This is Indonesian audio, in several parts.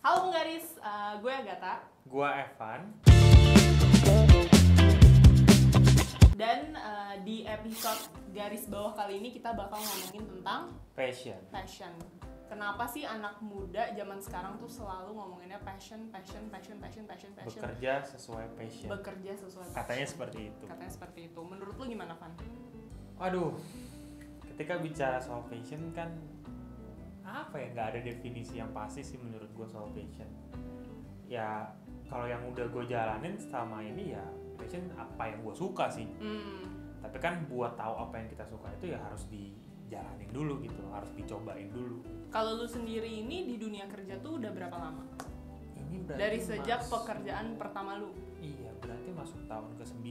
Halo penggaris, gue Agatha. Gua Evan. Dan di episode garis bawah kali ini kita bakal ngomongin tentang Passion. Kenapa sih anak muda zaman sekarang tuh selalu ngomonginnya passion? Bekerja sesuai passion. Bekerja sesuai passion. Katanya seperti itu. Menurut lu gimana, Van? Waduh, ketika bicara soal passion kan apa ya, nggak ada definisi yang pasti sih menurut gue soal passion. Ya kalau yang udah gue jalanin selama ini ya passion apa yang gue suka sih. Tapi kan buat tahu apa yang kita suka itu ya harus dijalanin dulu gitu, harus dicobain dulu. Kalau lu sendiri ini di dunia kerja tuh udah berapa lama? Ini berarti dari sejak pekerjaan pertama lu? Iya, berarti masuk tahun ke-9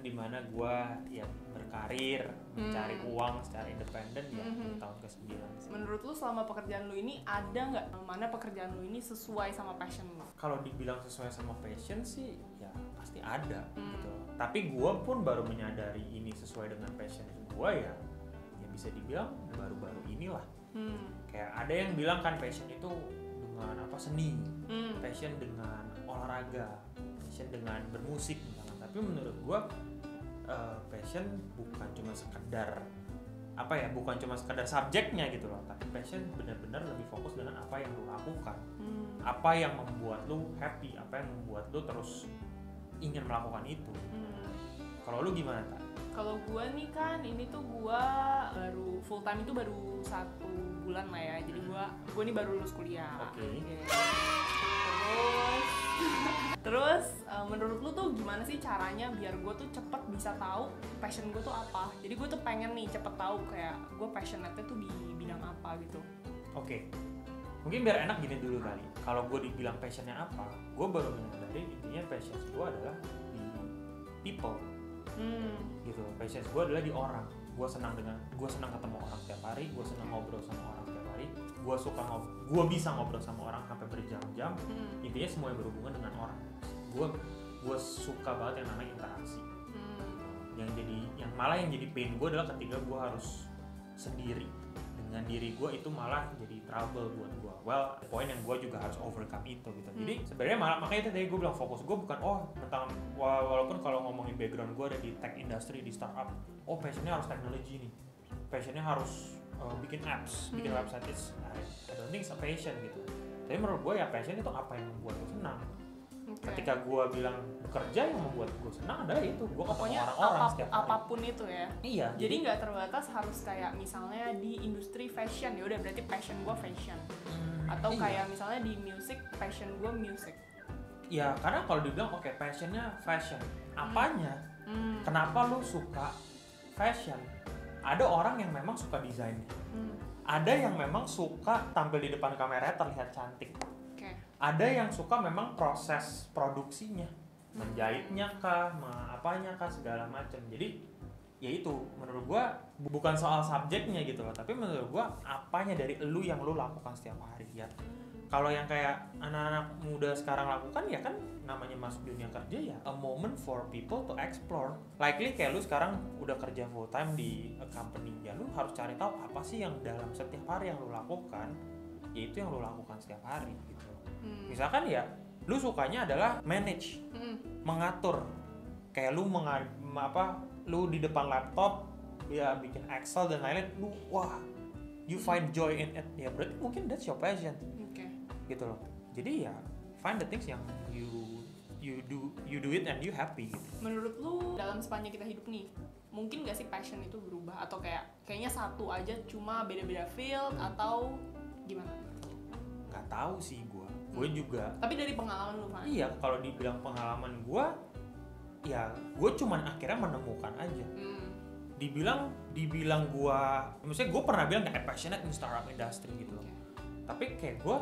di mana gue ya berkarir, mencari uang secara independen ya di tahun ke-9 sih. Menurut lu selama pekerjaan lu ini ada nggak mana pekerjaan lu ini sesuai sama passion lu? Kalau dibilang sesuai sama passion sih ya pasti ada gitu. Tapi gue pun baru menyadari ini sesuai dengan passion gue ya bisa dibilang baru-baru inilah. Kayak ada yang bilang kan passion itu dengan seni, passion dengan olahraga, passion dengan bermusik misalkan. Tapi menurut gua passion bukan cuma sekedar bukan cuma sekedar subjeknya gitu loh, tapi passion benar-benar lebih fokus dengan apa yang lu lakukan, apa yang membuat lu happy, apa yang membuat lu terus ingin melakukan itu. Kalau lu gimana, Tak? Kalau gue nih kan, ini tuh gue baru full time itu baru 1 bulan lah ya. Jadi gue nih baru lulus kuliah. Oke. Terus menurut lu tuh gimana sih caranya biar gue tuh cepet bisa tahu passion gue tuh apa? Jadi gue tuh pengen nih cepet tahu kayak gue passionate-nya tuh di bidang apa gitu. Oke. Mungkin biar enak gini dulu kali. Kalau gue dibilang passionnya apa, gue baru menyadari intinya passion gue adalah di people. Gitu. Passion gue adalah di orang. Gue senang ketemu orang tiap hari, gue senang ngobrol sama orang tiap hari, gue bisa ngobrol sama orang sampai berjam-jam. Intinya semua yang berhubungan dengan orang. Gue suka banget yang namanya interaksi. Yang jadi pain gue adalah ketika gue harus sendiri dengan diri gue, itu malah jadi trouble buat gue. Well, poin yang gue juga harus overcome itu gitu. Jadi sebenarnya makanya tadi gue bilang fokus gue bukan tentang, walaupun kalau ngomongin background gue ada di tech industry, di startup, passionnya harus teknologi nih, passionnya harus bikin apps, bikin website. I don't think it's a passion gitu. Tapi menurut gue ya passion itu apa yang membuat gue senang. Ketika gue bilang bekerja yang membuat gue senang adalah itu, gue ketemu orang-orang setiap hari. Apapun itu ya. Iya. Jadi nggak terbatas harus kayak misalnya di industri fashion, ya udah berarti passion gue fashion. Atau kayak misalnya di music, passion gue music. Ya karena kalau dibilang passionnya fashion, apanya? Kenapa lu suka fashion? Ada orang yang memang suka desainnya. Ada yang memang suka tampil di depan kamera terlihat cantik. Ada yang suka memang proses produksinya, menjahitnya kah, apanya kah, segala macam. Jadi ya itu menurut gua bukan soal subjeknya gitu loh, tapi menurut gua apanya dari lu yang lu lakukan setiap hari ya. Kalau yang kayak anak-anak muda sekarang lakukan ya kan namanya masuk dunia kerja ya a moment for people to explore. Likely kayak lu sekarang udah kerja full time di a company, ya lu harus cari tahu apa sih yang dalam setiap hari yang lu lakukan, yaitu yang lu lakukan setiap hari gitu. Misalkan ya lu sukanya adalah manage, mengatur, kayak lu lu di depan laptop ya bikin Excel dan lain-lain, you find joy in it, ya berarti mungkin that's your passion. Gitu loh. Jadi ya find the things yang you do it and you happy gitu. Menurut lu dalam sepanjang kita hidup nih, mungkin gak sih passion itu berubah atau kayaknya satu aja cuma beda-beda field atau gimana? Nggak tahu sih gue juga. Tapi dari pengalaman lu, Van? Iya, kalau dibilang pengalaman gue, ya gue cuman akhirnya menemukan aja. Dibilang gue, maksudnya gue pernah bilang kayak passionate in startup industry gitu loh. Tapi kayak gue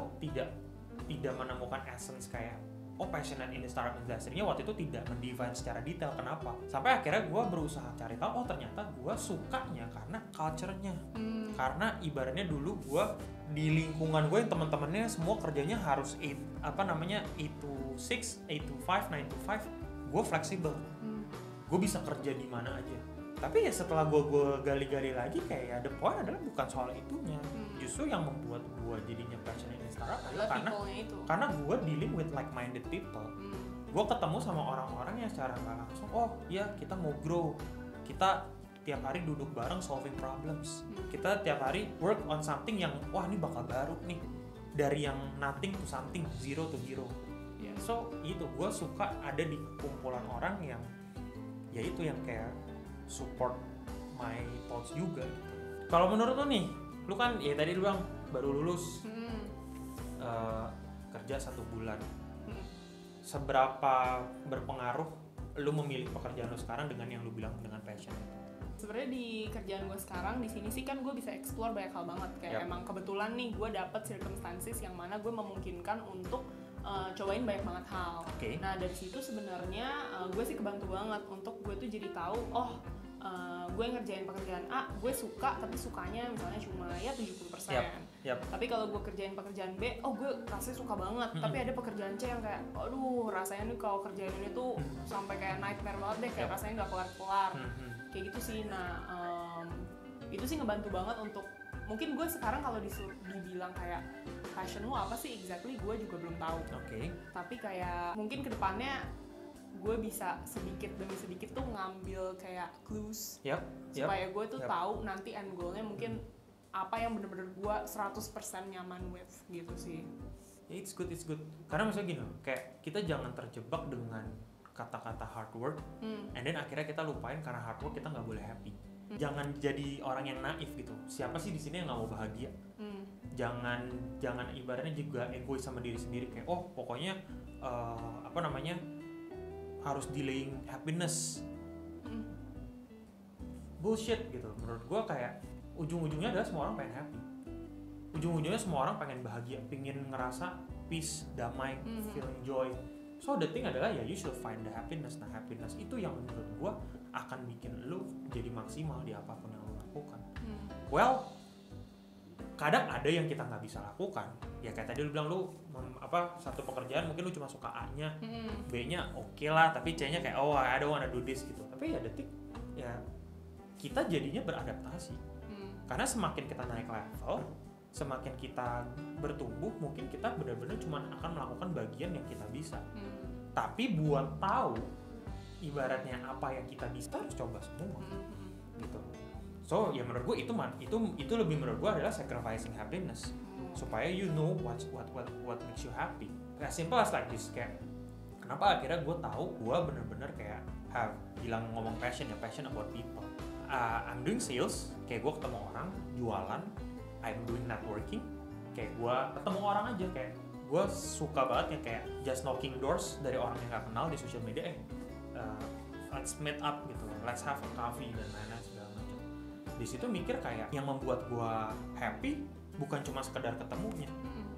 tidak menemukan essence kayak passionate in startup industry-nya waktu itu tidak mendefine secara detail. Kenapa? Sampai akhirnya gue berusaha cari tahu, ternyata gue sukanya karena culture-nya. Karena ibaratnya dulu gue di lingkungan gue yang teman-temannya semua kerjanya harus 8 to 6, 8 to 5, 9 to 5. Gue fleksibel. Gue bisa kerja di mana aja. Tapi ya setelah gue gali-gali lagi kayak the point adalah bukan soal itunya. Justru yang membuat gue jadinya passionate in startup adalah karena gue dealing with like-minded people. Gue ketemu sama orang-orang yang secara nggak langsung, oh ya kita mau grow, kita tiap hari duduk bareng solving problems, kita tiap hari work on something yang wah ini bakal baru nih, dari yang nothing to something, zero to hero. So itu gue suka ada di kumpulan orang yang ya itu yang kayak support my thoughts juga gitu. Kalau menurut lo nih, lu kan ya tadi lu bilang baru lulus kerja 1 bulan, seberapa berpengaruh lu memilih pekerjaan lu sekarang dengan yang lu bilang dengan passion? Sebenarnya di kerjaan gue sekarang di sini sih kan gue bisa explore banyak hal banget, kayak emang kebetulan nih gue dapet circumstances yang mana gue memungkinkan untuk cobain banyak banget hal. Nah dari situ sebenarnya gue sih kebantu banget untuk gue tuh jadi tahu gue ngerjain pekerjaan A gue suka, tapi sukanya misalnya cuma ya 70%. Tapi kalau gue kerjain pekerjaan B, gue rasanya suka banget. Tapi ada pekerjaan C yang kayak aduh rasanya nih kalau kerjain ini tuh sampai kayak nightmare banget deh, kayak rasanya nggak kelar-kelar. Kayak gitu sih. Nah itu sih ngebantu banget untuk, mungkin gue sekarang kalau dibilang kayak passion lu apa sih exactly, gue juga belum tahu. Tapi kayak mungkin kedepannya gue bisa sedikit demi sedikit tuh ngambil kayak clues supaya gue tuh tahu nanti end goalnya mungkin apa yang bener-bener gue 100% nyaman with gitu sih. It's good. Karena misalnya gini, kayak kita jangan terjebak dengan kata-kata hard work, and then akhirnya kita lupain karena hard work kita nggak boleh happy. Jangan jadi orang yang naif gitu. Siapa sih di sini yang nggak mau bahagia? Jangan ibaratnya juga egois sama diri sendiri kayak pokoknya harus delaying happiness. Bullshit gitu. Menurut gue kayak ujung-ujungnya adalah semua orang pengen happy. Ujung-ujungnya semua orang pengen bahagia, pengen ngerasa peace, damai, feeling joy. So the thing adalah ya you should find the happiness. Nah happiness itu yang menurut gue akan bikin lu jadi maksimal di apapun yang lu lakukan. Well, kadang ada yang kita nggak bisa lakukan. Ya kayak tadi lu bilang lu satu pekerjaan mungkin lu cuma suka A-nya, B-nya oke lah, tapi C-nya kayak I don't wanna do this gitu. Tapi ya detik ya kita jadinya beradaptasi. Karena semakin kita naik level, semakin kita bertumbuh, mungkin kita benar-benar cuma akan melakukan bagian yang kita bisa. Tapi buat tahu ibaratnya apa yang kita bisa, harus coba semua gitu. So ya menurut gue itu lebih menurut gue adalah sacrificing happiness supaya you know what makes you happy. As simple as like this, kayak kenapa akhirnya gue tahu gue bener-bener kayak ngomong passion about people. I'm doing sales, kayak gue ketemu orang jualan, I'm doing networking, kayak gue ketemu orang aja, kayak gue suka banget ya kayak just knocking doors dari orang yang gak kenal di social media, let's meet up gitu, let's have a coffee dan lain-lain segala macam. Di situ mikir kayak yang membuat gue happy bukan cuma sekedar ketemunya,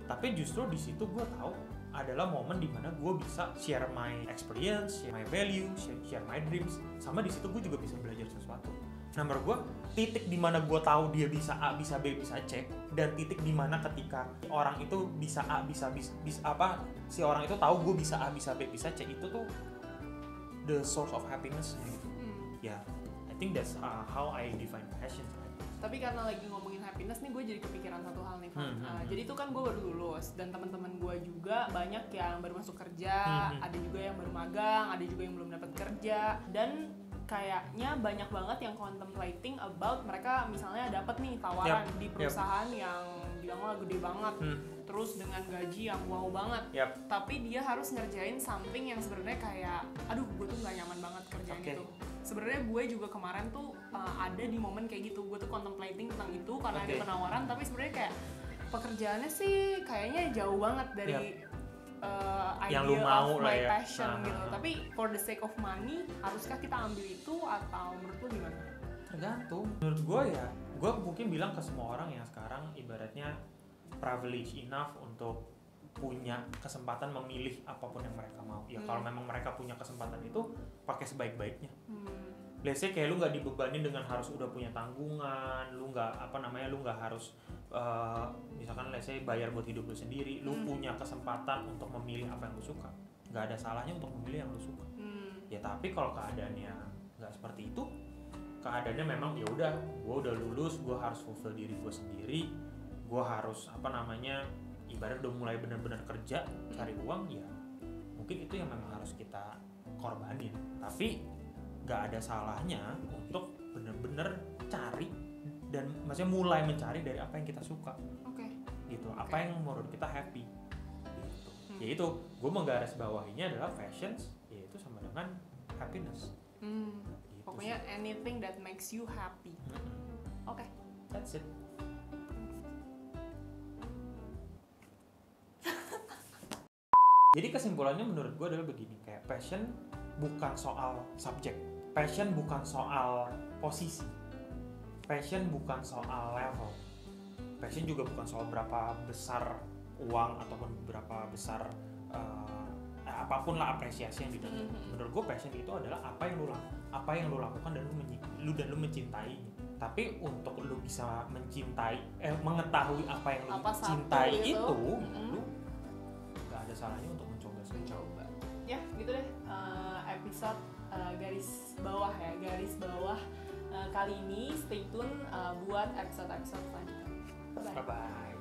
tapi justru di situ gue tahu adalah momen dimana gue bisa share my experience, share my value, share my dreams, sama di situ gue juga bisa belajar sesuatu. Nah menurut gue titik dimana gue tahu dia bisa A, bisa B, bisa C, dan titik dimana ketika orang itu bisa A, bisa si orang itu tahu gue bisa A, bisa B, bisa C, itu tuh the source of happiness gitu. Ya, I think that's how I define passion. Tapi karena lagi ngomongin happiness nih, gue jadi kepikiran satu hal nih, jadi itu kan gue baru lulus dan teman-teman gue juga banyak yang baru masuk kerja, ada juga yang baru magang, ada juga yang belum dapat kerja, dan kayaknya banyak banget yang contemplating about mereka misalnya dapat nih tawaran di perusahaan yang bilangnya gede banget, terus dengan gaji yang wow banget, tapi dia harus ngerjain something yang sebenarnya kayak aduh gue tuh nggak nyaman banget kerjaan itu. Sebenarnya gue juga kemarin tuh ada di momen kayak gitu, gue tuh contemplating tentang itu karena ada penawaran, tapi sebenarnya kayak pekerjaannya sih kayaknya jauh banget dari yang lu idea mau of lah my ya. passion gitu. Tapi for the sake of money, haruskah kita ambil itu atau menurut lu gimana? Tergantung. Menurut gue ya, gue mungkin bilang ke semua orang yang sekarang ibaratnya privilege enough untuk punya kesempatan memilih apapun yang mereka mau. Ya kalau memang mereka punya kesempatan itu, pakai sebaik-baiknya. Let's say kayak lu nggak dibebani dengan harus udah punya tanggungan, lu nggak harus misalkan let's say bayar buat hidup lu sendiri, lu punya kesempatan untuk memilih apa yang lu suka. Nggak ada salahnya untuk memilih yang lu suka. Ya tapi kalau keadaannya nggak seperti itu, keadaannya memang ya udah, gue udah lulus, gue harus fulfill diri gue sendiri, gue harus ibarat udah mulai benar-benar kerja cari uang, ya mungkin itu yang memang harus kita korbanin. Tapi nggak ada salahnya untuk benar-benar cari dan maksudnya mulai mencari dari apa yang kita suka. Gitu, apa yang menurut kita happy gitu. Yaitu gue menggarisbawahinya adalah fashion yaitu sama dengan happiness. Gitu. Pokoknya anything that makes you happy. Oke. That's it. Jadi kesimpulannya menurut gue adalah begini, kayak passion bukan soal subjek, passion bukan soal posisi, passion bukan soal level, passion juga bukan soal berapa besar uang ataupun berapa besar apapun lah apresiasi yang didapat. Menurut gue passion itu adalah apa yang lu lakukan dan lu mencintai. Tapi untuk lu bisa mengetahui apa yang lu cintai itu lu nggak ada salahnya untuk mencoba. Ya gitu deh episode garis bawah kali ini. Stay tune buat episode selanjutnya. Bye bye.